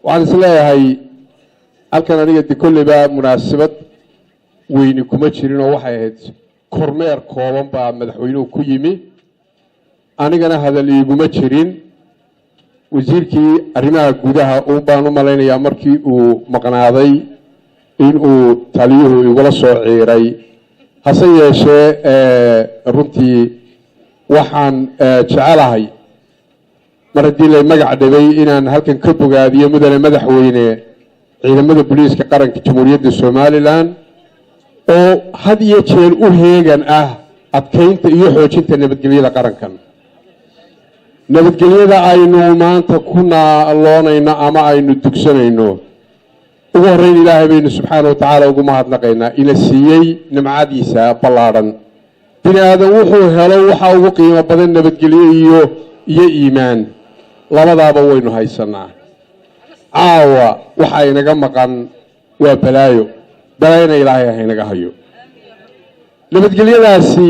waxaan isleeyahay halkan aniga dikolleyba munaasabad weyni kuma jirin oo waxay ahayd kormeer kooban baa madaxweynuhu ku yimi anigana hadal iiguma jirin wasiirkii arrimaha gudaha uu baan u malaynayaa markii uu maqnaaday in uu taliyuhu igula soo ciiray hase yeeshee runtii waxaan jecelahay mar haddii lay magac dhibay inaan halkan ka bogaadiyo mudane madaxweyne ciidamada booliiska qaranka jamhuuriyadda somalilan oo had iyo jeer u heegan ah adkeynta iyo xoojinta nabadgelyada qarankan nabadgelyada aynu maanta ku naaloonayno ama aynu dugsanayno ugu horreyn ilaahay baynu subxaana wa tacaala ugu mahadnaqaynaa ina siiyey nimcadiisa ballaadhan bini aadan wuxuu helo waxa ugu qiimo badan nabadgelyo iyo iimaan labadaaba waynu haysanaa caawa waxa inaga maqan waa balaayona ilaahay haynaga hayo nabadgelyadaasi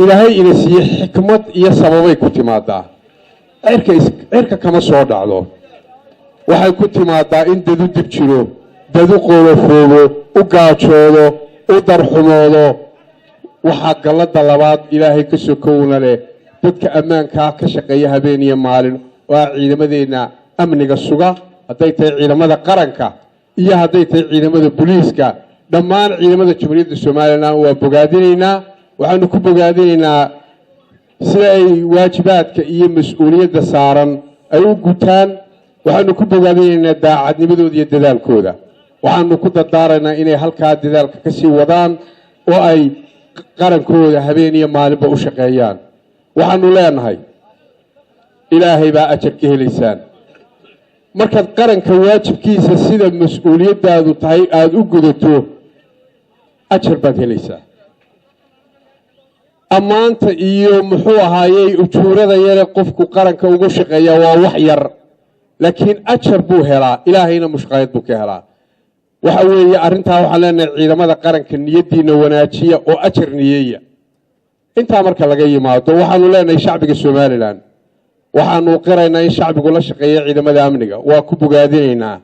ilaahay ina siiyey xikmad iyo sababay ku timaadaa cirka kama soo dhacdo waxay ku timaadaa in dadu dib jiro dadu qoolofoobo u gaajoodo u darxumoodo waxaa gallada labaad ilaahay ka sokowna leh dadka ammaankaa ka shaqeeya habeen iyo maalin waa ciidamadeenna amniga suga hadday tahay ciidamada qaranka iyo hadday tahay ciidamada booliiska dhammaan ciidamada jamhuuriyadda somalilan waa bogaadinaynaa waxaanu ku bogaadinaynaa sida ay waajibaadka iyo mas-uuliyadda saaran ay u gutaan waxaanu ku bogaadinaynaa daacadnimadooda iyo dadaalkooda waxaanu ku dardaaraynaa inay halkaa dadaalka ka sii wadaan oo ay qarankooda habeen iyo maalinba u shaqeeyaan waxaanu leenahay ilaahay baa ajar ka helaysaan markaad qaranka waajibkiisa sida mas-uuliyaddaadu tahay aada u gudato ajar baad helaysaa ammaanta iyo muxuu ahaayey ujuurada yare qofku qaranka ugu shaqeeya waa wax yar laakiin ajar buu helaa ilaahayna mushqaayad buu ka helaa waxa weeye arrintaa waxaan leenahay ciidamada qaranka niyaddiina wanaajiya oo ajar niyeeya intaa marka laga yimaado waxaanu leenahay shacbiga somalilan waxaanu qiraynaa in shacbigu la shaqeeya ciidamada amniga waa ku bogaadinaynaa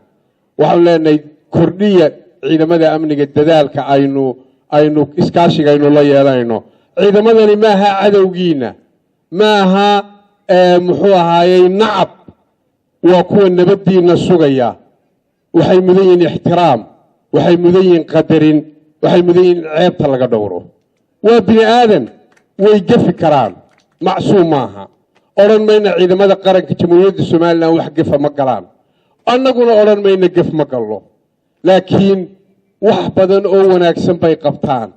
waxaanu leenahay kordhiya ciidamada amniga dadaalka aynu iskaashiga aynu la yeelanayno ciidamadani maaha cadowgiina maaha muxuu ahaayey nacab waa kuwa nabaddiina sugaya waxay mudan yihiin ixtiraam waxay mudan yihiin qadarin waxay mudan yihiin ceebta laga dhowro waa bini aadan way gafi karaan macsuum maaha odhan mayna ciidamada qaranka jamhuuriyadda somalilan wax gafa ma galaan annaguna odhan mayna gaf ma gallo laakiin wax badan oo wanaagsan bay qabtaan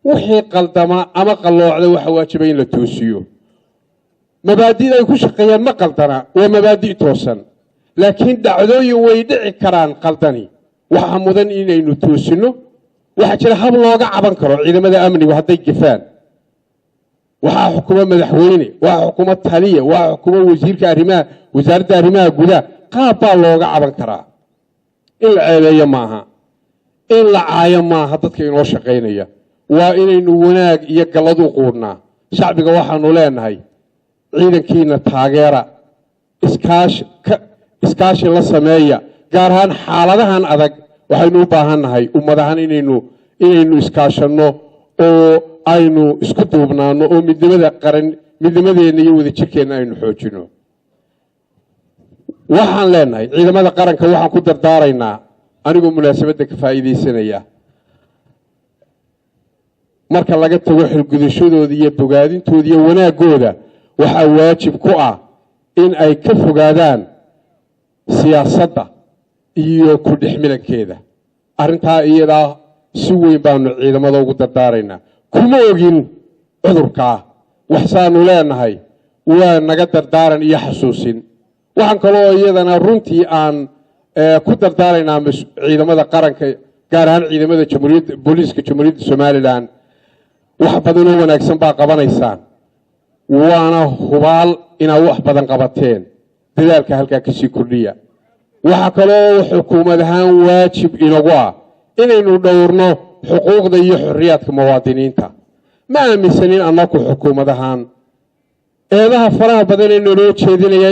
wixii qaldama ama qalloocda waxa waajiba in la toosiyo mabaadi'da ay ku shaqeeyaan ma qaldana waa mabaadi' toosan laakiin dhacdooyin way dhici karaan qaldani waxa mudan inaynu toosino waxa jira hab looga caban karo ciidamada amnigu hadday gafaan waxaa xukuma madaxweyne waxaa xukuma taliya waxaa xukuma wasaaradda arrimaha gudaha qaab baa looga caban karaa in la ceebeeyo maaha in la caayo maaha dadka inoo shaqaynaya waa inaynu wanaag iyo gallad u quudnaa shacbiga waxaanu leenahay ciidankiina taageera iskaashi la sameeya gaar ahaan xaaladahan adag waxaynu u baahannahay ummadahan inaynu iskaashanno oo aynu isku duubnaano oo midnimadeenna iyo wadajirkeenna aynu xoojino waxaan leenahay ciidamada qaranka waxaan ku dardaaraynaa anigoo munaasabadda ka faa'iidaysanaya marka laga tago xilgudashadooda iyo bogaadintooda iyo wanaagooda waxaa waajib ku ah in ay ka fogaadaan siyaasadda iyo ku dhexmilankeeda arrintaa iyadaa si weyn baanu ciidamada ugu dardaaraynaa kuma ogin cudurkaa waxsaanu leenahay waa naga dardaaran iyo xasuusin waxaan kaloo iyadana runtii aan ku dardaaraynaa ciidamada qaranka gaar ahaan ciidamada booliiska jamhuuriyadda somalilan wax badan oo wanaagsan baa qabanaysaan waana hubaal inaad wax badan qabateen dadaalka halkaa kasii kordhiya waxaa kaloo xukuumad ahaan waajib inagu ah inaynu dhowrno xuquuqda iyo xorriyaadka muwaadiniinta ma aaminsanin annaku xukuumad ahaan eedaha faraha badan ee naloo jeedinaya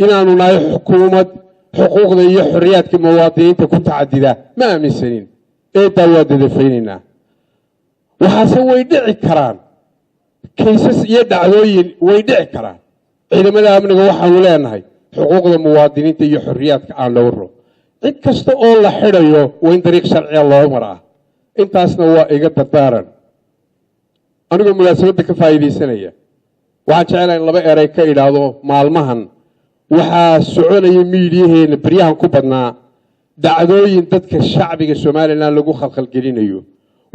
inaanu nahay xukuumad xuquuqda iyo xorriyaadka muwaadiniinta ku tacadida ma aaminsanin eedaa waa dadafaynaynaa waxaase way dhici karaan kaysas iyo dhacdooyin way dhici karaan ciidamada amniga waxaanu leenahay xuquuqda muwaadiniinta iyo xorriyaadka aan dhowro cid kasta oo la xidhayo waa in dariiq sharciya loo maraa intaasna waa iga dardaaran anigoo munaasabadda ka faa'iidaysanaya waxaan jecelahay in laba eray ka idhaahdo maalmahan waxaa soconaya miidiyaheena baryahan ku badnaa dhacdooyin dadka shacbiga somalilan lagu khalkhalgelinayo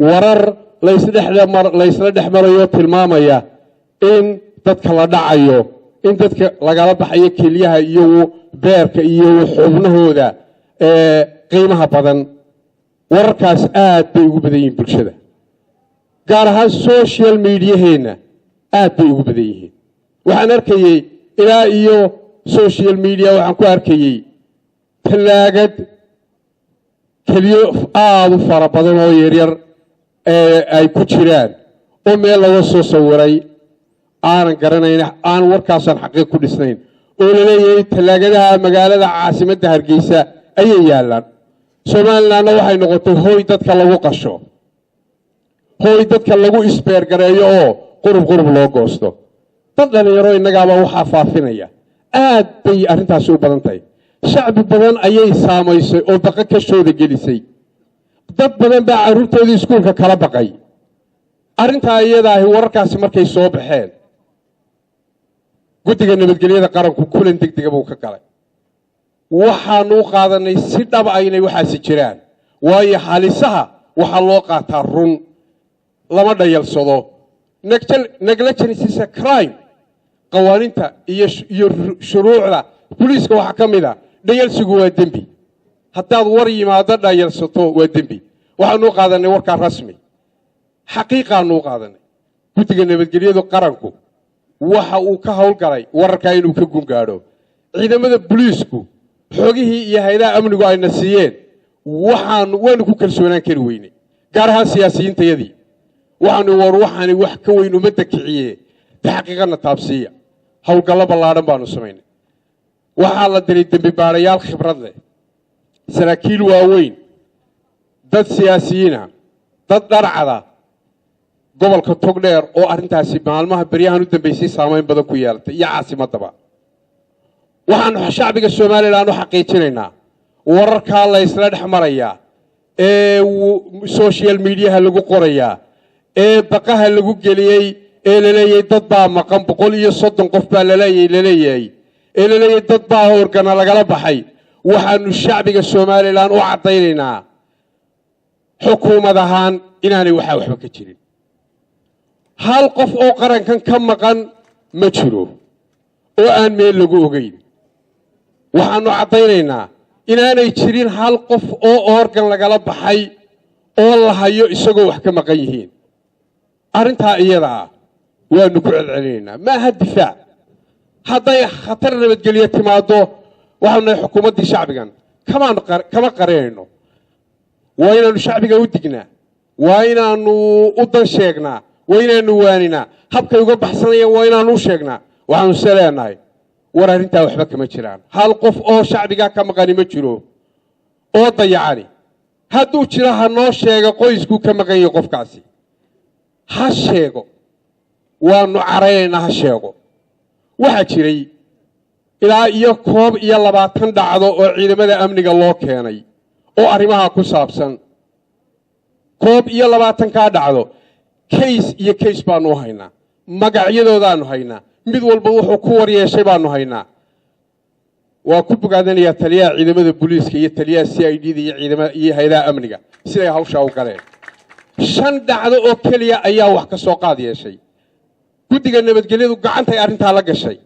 warar laysla dhex marayo tilmaamaya in dadka la dhacayo in dadka lagala baxayo kelyaha iyo beerka iyo xubnahooda qiimaha badan wararkaas aad bay ugu badan yihiin bulshada gaar ahaan social mediaheena aad bay ugu badan yihiin waxaan arkayay ilaa iyo social media waxaan ku arkayay talaagad keliyo aad u fara badan oo yaryar ay ku jiraan oo meel laga soo sawiray aanan garanayn aan warkaasaan xaqiiq ku dhisnayn oo la leeyahay talaagadaha magaalada caasimadda Hargeysa ayay yaalaan Somalilandna waxay noqotay hooy dadka lagu qasho hooy dadka lagu isbeer gareeyo oo qurub loo goosto dad dhalinyaro innagaaba waxaa faafinaya aad bay arrintaasi u badan tahay shacbi badan ayay saamaysay oo baqa ka shooda gelisay dad badan baa carruurtoodii iskuulka kala baqay arrintaa iyadaahi wararkaasi markay soo baxeen guddiga nabadgelyada qaranku kulan degdega buu ka galay waxaanu u qaadanay si dhab ah inay waxaasi jiraan waayo halisaha waxaa loo qaataa run lama dhayalsado negligence is a crime qawaaniinta iyo shuruucda booliiska waxaa ka mid a dhayalsigu waa dembi haddaad war yimaado dhayalsato waa dembi waxaanu u qaadanay warkaa rasmi xaqiiqaanu u qaadanay guddiga nabadgelyadu qaranku waxa uu ka howlgalay wararkaa inuu ka gungaadho ciidamada booliisku xogihii iyo hay'adaha amnigu ayna siiyeen waanu ku kalsoonaan kari weynay gaar ahaan siyaasiyiintayadii waxaani wax ka weyn ummadda kiciye xaqiiqana taabsiiya howlgallo ballaadhan baanu samaynay waxaa la diray dembi baarayaal khibrad leh saraakiil waaweyn dad siyaasiyiina dad dharcada gobolka togdheer oo arrintaasi maalmaha baryahan u dambeysay saameyn badan ku yeelatay iyo caasimadaba waxaanu shacbiga Somaliland u xaqiijinaynaa wararkaa la isla dhex marayaa ee social media lagu qorayaa ee baqaha lagu geliyay ee la leeyahay dad baa maqan 130 qof baa la leeyahay ee la leeyahay dad baa organa lagala baxay waxaanu shacbiga Somaliland u cadaynaynaa xukuumad ahaan inaanay waxba ka jirin hal qof oo qarankan ka maqan ma jiro oo aan meel lagu ogeyn waxaanu cadaynaynaa inaanay jirin hal qof oo organ lagala baxay oo la hayo isagoo wax ka maqan yihiin arrintaa iyada waanu ku celcelinaynaa ma aha difaac hadday khatar nabadgelyo timaado waxaanu xukuumaddii shacbigan kama qareeyno waa inaanu shacbiga u dignaa waa inaanu u dan sheegnaa waa inaanu waaninaa habkay uga baxsanayaan waa inaanu u sheegnaa waxaanu saleenahay war arrintaa waxba kama jiraan hal qof oo shacbiga ka maqani ma jiro oo dayacani hadduu jiro ha noo sheego qoysku ka maqan yahay qofkaasi ha sheego waanu caraynaa ha sheego waxa jiray ilaa iyo 20 dhacdo oo ciidamada amniga loo keenay oo arrimaha ku saabsan 20 ka dhacdo case baanu haynaa magacyadoodaanu haynaa mid walba wuxuu ku waryeeshay baanu haynaa waa ku bogaadanayaa taliyaha ciidamada booliiska iyo taliyaha CID iyo ciidamada iyo hay'adaha amniga siday hawsha u galeen 5 dhacdo oo kaliya ayaa wax ka soo qaad yeeshay guddiga nabadgelyadu gacantay arrintaa la gashay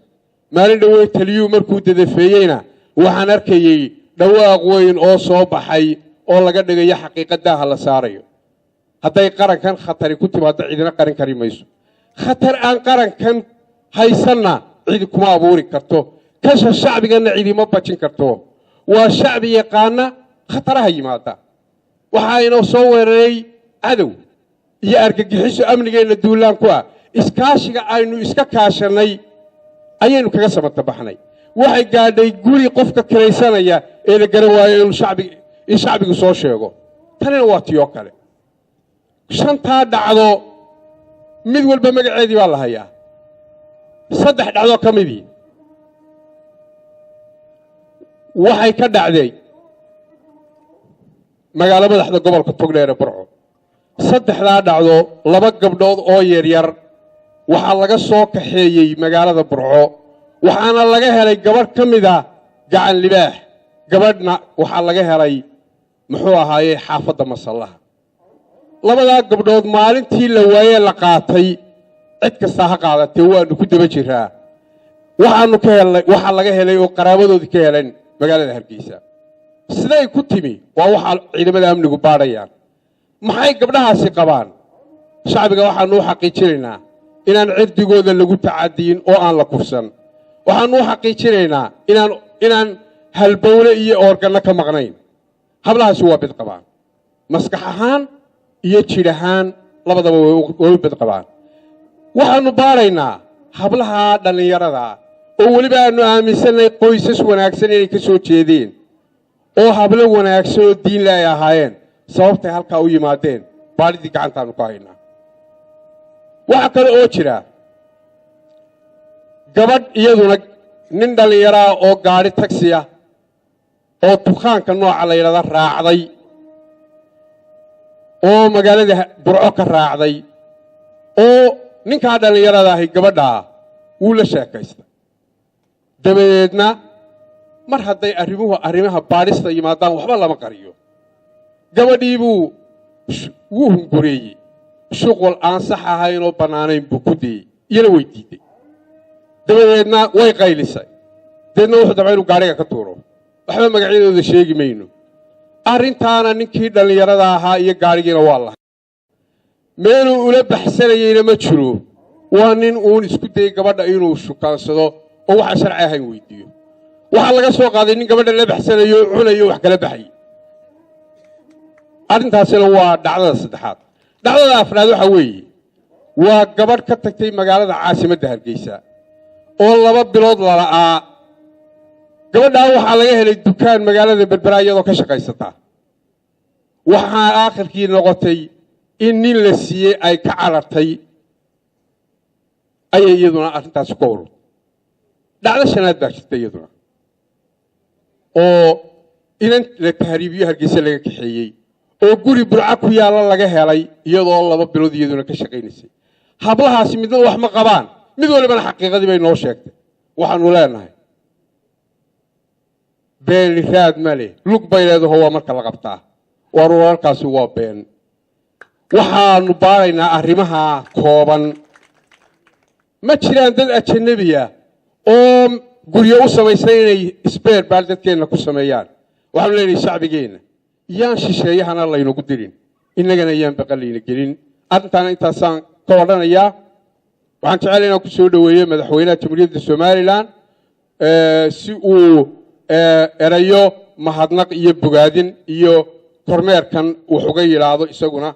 maalin dhaweey taliyuu markuu dadafeeyayna waxaan arkayay dhawaaq weyn oo soo baxay oo laga dhigayo xaqiiqadaha la saarayo hadday qarankan khatari ku timaado ciidina qaran kari mayso khatar aan qarankan haysanna cid kuma abuuri karto kasha shacbigana ciidima bajin karto waa shacbi yaqaana khataraha yimaada waxaayna soo weeraray cadow iyo argagixiso amnigeena duulaan ku ah iskaashiga aynu iska kaashanay ayaynu kaga samata baxnay waxay gaadhay guri qofka kiraysanaya ee la garan waayo in shacbigu soo sheego tanina waa tiyoo kale shantaa dhacdo mid walba magaceedii baa la hayaa saddex dhacdo ka midii waxay ka dhacday magaalo madaxda gobolka Togdheer ee Burco saddexdaa dhacdo laba gabdhood oo yaryar waxaa laga soo kaxeeyey magaalada Burco waxaana laga helay gabadh ka mid ah gacan libaax gabadhna waxaa laga helay muxuu ahaayay xaafadda Masallaha labadaa gabdhood maalintii la waayay la qaatay cid kasta ha qaadatay waanu ku daba jiraa waxaanu ka helay waxa laga helay oo qaraabadoodii ka heleen magaalada Hargeysa siday ku timi waa waxa ciidamada amnigu baarayaan maxay gabdhahaasi qabaan shacbiga waxaanu xaqiijinaynaa inaan cirdigooda lagu tacadiin oo aan la kufsan waxaanu xaqiijinaynaa inaan halbowle iyo organa ka maqnayn hablahaasi waa bid qabaan maskax ahaan iyo jir ahaan labadaba way bid qabaan waxaanu baaraynaa hablaha dhalinyarada oo waliba aanu aaminsanay qoysas wanaagsan inay ka soo jeedeen oo hablo wanaagsan oo diin leh ahaayeen sababtay halka u yimaadeen baalidii gacantaanu ku haynaa waxa kale oo jira gabadh iyaduna nin dhalinyaro oo gaari taxi ah oo dukaanka nooca la yiraahdo raacday oo magaalada Burco ka raacday oo ninka dhalinyarada ahi gabadha wuu la sheekaystay dabadeedna mar hadday arrimaha baadhista yimaadaan waxba lama qariyo gabadhii buu wuu hungureeyey shuqul aan sax ahayn oo banaanayn buu ku dayey iyana way diiday dabadeedna way qaylisay deedna wuxuu dabay inuu gaariga ka tuuro waxba magacyadooda sheegi mayno arrintaana ninkii dhalinyarada ahaa iyo gaarigiina waa lahay meeluu ula baxsanayeyna ma jiro waa nin uun isku dayay gabadha inuu shukaansado oo waxa sharci ahayn weydiiyo waxa laga soo qaaday nin gabadha la baxsanayo cunayo wax kala baxay arrintaasina waa dhacdada saddexaad dhacdada afraad waxa weeye waa gabadh ka tagtay magaalada caasimadda Hargeysa oo 2 bilood la la'aa gabadha waxa laga helay dukaan magaalada Berbera iyadoo ka shaqaysata waxa aakhirkii noqotay in nin la siiyay ay ka carartay ay iyaduna arrintaas ku hor dhacdo shanaad baa jirtay iyaduna oo inan la tahriibiyo Hargeysa laga kaxeeyay oo guri Burco ku yaala laga helay iyadoo 2 bilood iyaduna ka shaqaynaysay hablahaasi midna wax ma qabaan mid waliba xaqiiqadii bay noo sheegtay waxaanu leenahay been raad male lug bay leedahay waa marka la qabtaa wararkaasi waa been waxaanu baaraynaa arrimaha kooban ma jiraan dad ajnabiya oo guryo u samaysay inay isbeer baal dadkeena ku sameeyaan waxaanu leenahay shacbigeena yaan shisheeyahana laynagu dirin innagana yaan baqalayna gelin arrintaana intaasaan ka wadhanayaa waxaan jecelahay inaan ku soo dhaweeyo madaxweynaha Jamhuuriyadda Soomaaliland si uu erayo mahadnaq iyo bogaadin iyo kormeerkan wuxuu uga yiraahdo isaguna